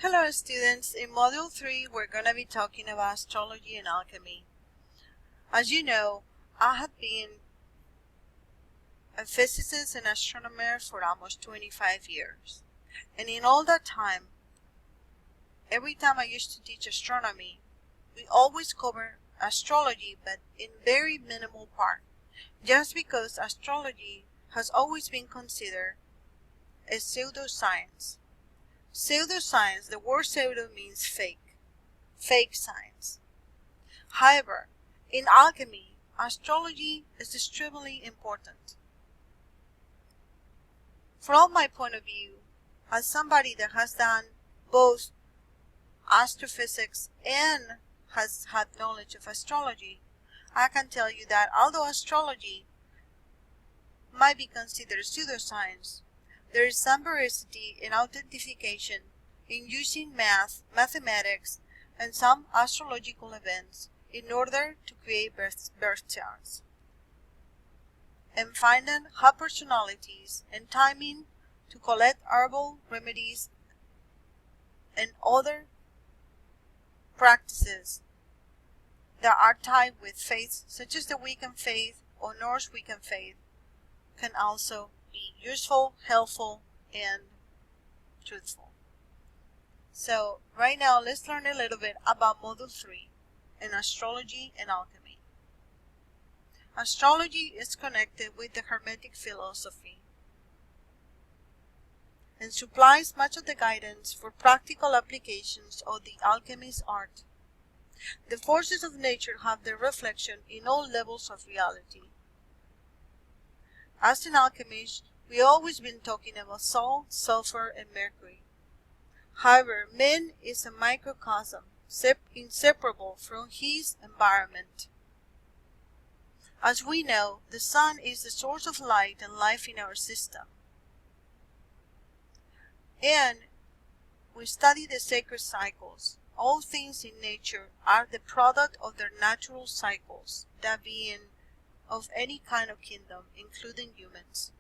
Hello students, in Module 3 we're going to be talking about astrology and alchemy. As you know, I have been a physicist and astronomer for almost 25 years. And in all that time, every time I used to teach astronomy, we always cover astrology but in very minimal part. Just because astrology has always been considered a pseudoscience. Pseudoscience, the word pseudo means fake science. However, in alchemy, astrology is extremely important. From my point of view, as somebody that has done both astrophysics and has had knowledge of astrology, I can tell you that although astrology might be considered pseudoscience, there is some veracity and authentication in using mathematics, and some astrological events in order to create birth charts, and finding high personalities and timing to collect herbal remedies and other practices that are tied with faiths such as the Wiccan faith or Norse Wiccan faith can also be useful, helpful, and truthful. So right now let's learn a little bit about Module 3 in astrology and alchemy. Astrology is connected with the hermetic philosophy and supplies much of the guidance for practical applications of the alchemist's art. The forces of nature have their reflection in all levels of reality. As an alchemist, we always been talking about salt, sulfur, and mercury. However, man is a microcosm, inseparable from his environment. As we know, the sun is the source of light and life in our system. And we study the sacred cycles. All things in nature are the product of their natural cycles, that being of any kind of kingdom, including humans.